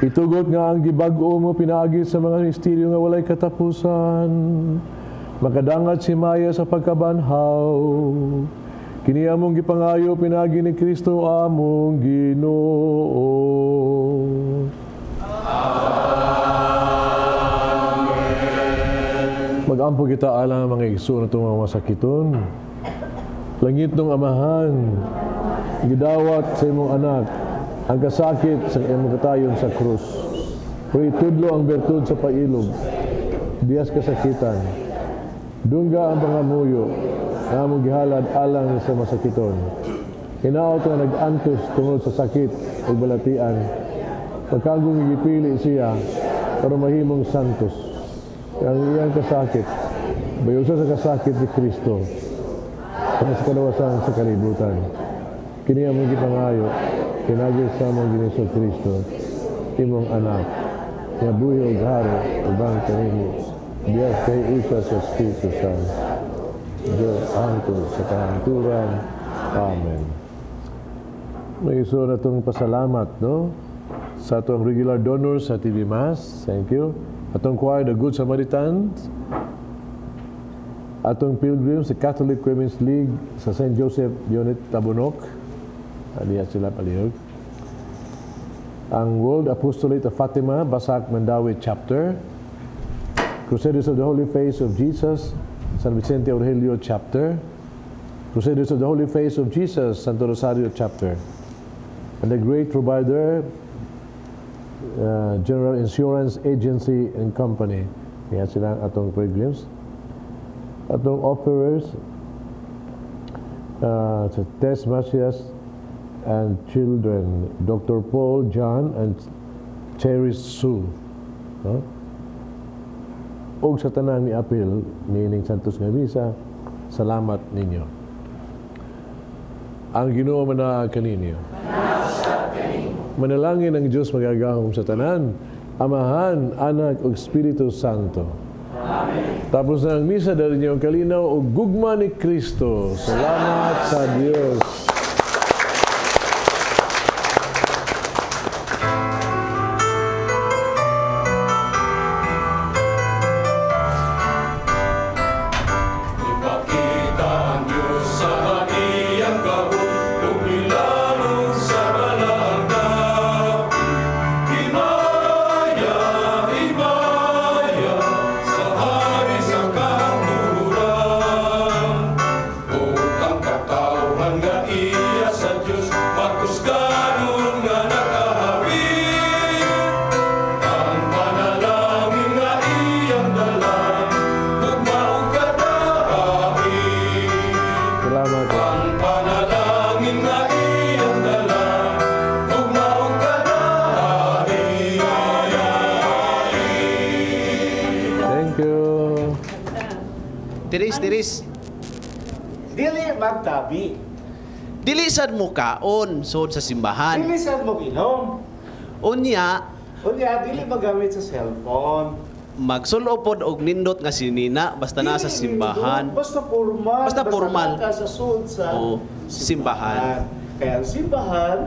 Itugot nga ang gibag-o mo pinaagi sa mga misteryo nga walay katapusan. Makadangat si Maya sa pagkabanhaw. Kini among gipangayo pinaagi ni Kristo among Ginoo. Magampo kita alang mga igsoon itong mga masakiton. Langit ng Amahan, gidawat sa imong anak ang kasakit sa imong katayon sa krus. Pero itudlo ang bertud sa pailog, diyas kasakitan. Dungga ang pangamuyo na among gihalad alang sa masakiton. Hinaot nga nag-antos tungod sa sakit o balatian. Pagkagong igipili siya para mahimong santos. Ang iyang kasakit, bayusa sa kasakit ni Kristo, para sa kalawasan sa kalibutan. Kini among gipangayo, pinagi sa among Ginoong Kristo, imong anak, nga buhi o garo, ubang kanini, Diyos kay isa sa Espiritu Santo, Diyos angko sa kahanturan. Amen. May iso na itong pasalamat, no? Sa itong regular donors sa TV Mass, thank you. Atong choir, the Good Samaritans. Atong pilgrims, the Catholic Women's League sa St. Joseph Unit Tabunok. Aliya sila palihog. Ang World Apostolate of Fatima, Basak Mandawi Chapter. Crusaders of the Holy Face of Jesus, San Vicente Aurelio Chapter. Crusaders of the Holy Face of Jesus, Santo Rosario Chapter. And the Great Provider, General Insurance Agency and Company. Yan sila atong pilgrims. Atong offerers, Tess Macias and children, Dr. Paul, John, and Cherish Sue. Og sa tanan ni apil, nining Santos nga Misa, salamat ninyo. Ang Ginoo man kaninyo. Manalangin ang Diyos magagahom sa tanan, Amahan, Anak, ug Espiritu Santo. Amen. Tapos na ang misa dahil niyo ang kalinaw o gugma ni Kristo. Salamat sa Diyos. Ipakita ang Diyos sa kaniyang gahom, tumilanong sa balang dapit. Himaya, himaya, sa hari sa kahanturan. O ang katauhan nga iya sa Diyos, magkusganon nga nakahawit. Ang panalangin nga iyang dalan, tugmaog kadahawit. Salamat. Ang panalangin nga iyang dalan, tugmaog kadahawit. Thank you. Tiris. Dili magtabi. Dili sad mo kaon sud sa simbahan. Dili sad mo inom. Unya, Unya, dili magamit sa cellphone. magsulopod og nindot nga sinina basta nasa Dili simbahan. nindot, Basta formal. Basta formal. ka sa sud sa O, simbahan. Kaya ang simbahan,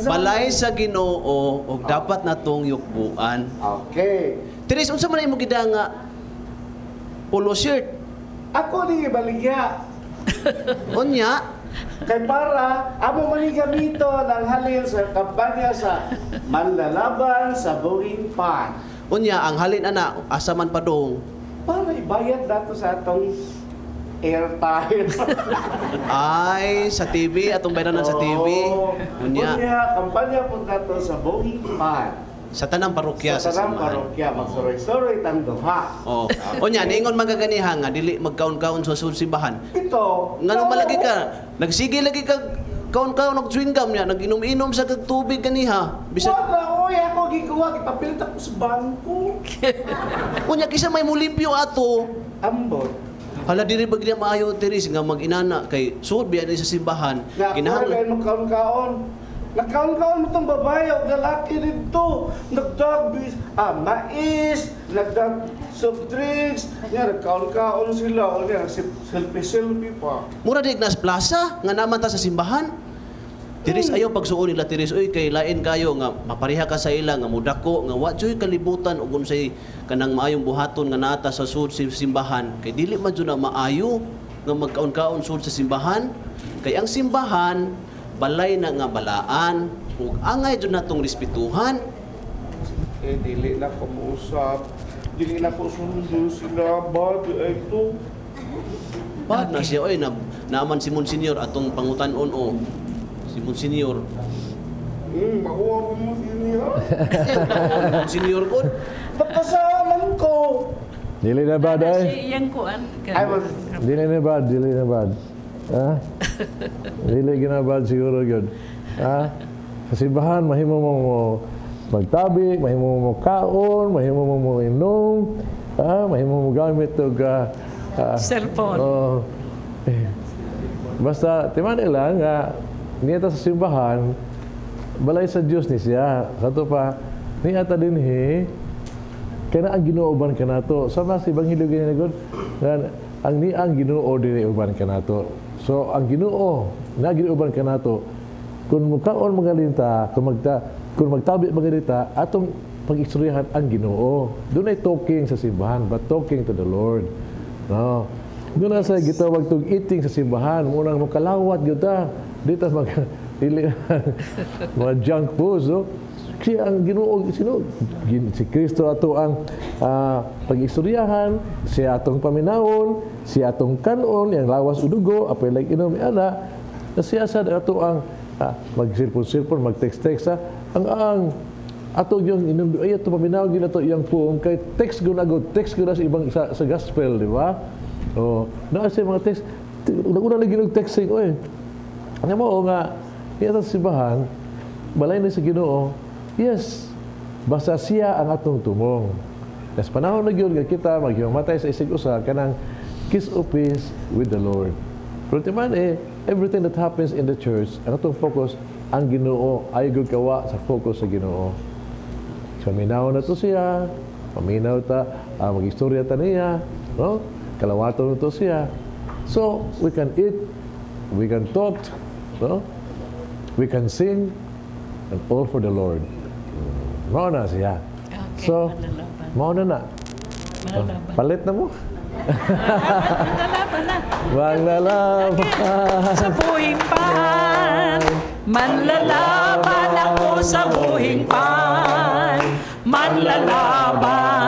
balay sa Ginoo ug dapat natong yukbuan. Okay. Teres, unsa man imo gida nga polo shirt? Ako ni baligya. Unya, Kay para amo man gamito ng halin sa kampanya sa manlalaban sa buhing pan. unya ang halin ana asa man padong. Para ibayad nato sa atong airtime. Ay, sa TV atong bayaran sa TV. Unya Unya, kampanya po nato sa buhing pan. sa tanang parokya Sa tanang simbahan. parokya, magsuroy-suroy tang duha. Oh. Unya niingon man kaganiha nga dili magkaon-kaon sa simbahan. Ito, Ngano malagi ka? Nagsige lagi ka kaon-kaon og chewing gum niya, nag-inom-inom sa kag tubig kaniha. Bisag wala, oy, ako giguha, ipapilit ako sa bangko. unya kisa may mulimpyo ato. Ambot. Hala diri bagya maayo Teres nga mag-inana kay suod biya ni sa simbahan. Nga, kaya Kinahanglan mo kaon-kaon. Nagkaon-kaon mo itong babae o lalaki dito. Nagdagbis, mais, nagdag soft drinks. Nga, nagkaon-kaon sila. O nga, selfie-selfie pa. mura di nas plaza nga naman ta sa simbahan. Teres ayaw pagsuon nila Teres oy kay lain kayo nga mapareha ka sa ila nga mudako nga wa joy kalibutan ug unsay kanang maayong buhaton nga naata sa sud sa simbahan kay dili man jud na maayo nga magkaon-kaon sud sa simbahan kay ang simbahan balay na nga balaan ug angay jud natong respetuhan. Eh, dili na ko mausap. Dili na ko sundo sila. Bad, ito. Bad na siya oy na naaman si Monsignor atong pangutan-on o si Monsignor. Makuha ko mo siniya. Monsignor ko Pagkasaman ko. Dili na bad ay. Iyang kuan. I was Dili na bad, dili na bad. Ha? Dili ginabad siguro yun. Ha? Sa simbahan, mahimo mo magtabi, mahimo mo kaon, mahimo mo inom, ha? Mahimo mo gamit og Cellphone. oh, basta timan lang nga niya sa simbahan, balay sa Dios ni siya. Kato pa, niya ta dinhi kana ang Ginoo uban kanato. Sama sa Ebanghelyo ginagod nga ang niang Ginoo dinhi uban kanato. So ang Ginoo na ginuban kanato kun mukaon magalinta, kung magtabi magalita atong pag-istoryahan ang Ginoo. Dunay talking sa simbahan, but talking to the Lord. No. Doon na sa gitawag tog eating sa simbahan, munang mukalawat gyud ta. Dito mag dili mga junk foods, no? Siya ang Ginoo, sino? Si Kristo ato ang pag-istoryahan, siya atong paminawon, siya atong kanon, yang lawas udugo, apay like inom ana, siya sad ato ang mag-silpon-silpon, mag-text-text ang ato yung inom ay ato paminawon gila to iyang puong kay text gud text gud sa ibang sa gospel, di ba? Oh, naa siya mga text, una lagi ng texting, oy. Ano mo nga, iya sa simbahan, balay na sa Ginoo. Yes, basta siya ang atong tumong. Nas panahon na gyud kita maghimatay sa isig usa kanang kiss of peace with the Lord. Pero timan everything that happens in the church, ang atong focus ang Ginoo, ay gyud kawa sa focus sa Ginoo. Paminaw na to siya, paminaw ta, mag-istorya ta niya, no? Kalawaton to siya. So, we can eat, we can talk, no? We can sing, and all for the Lord. Mao na siya. Okay, So, manlalaban. mao na. Manlalaban. Palit na mo. Manlalaban na. Maglalaban. Sa buhing pan, manlalaban ako sa buhing pan, manlalaban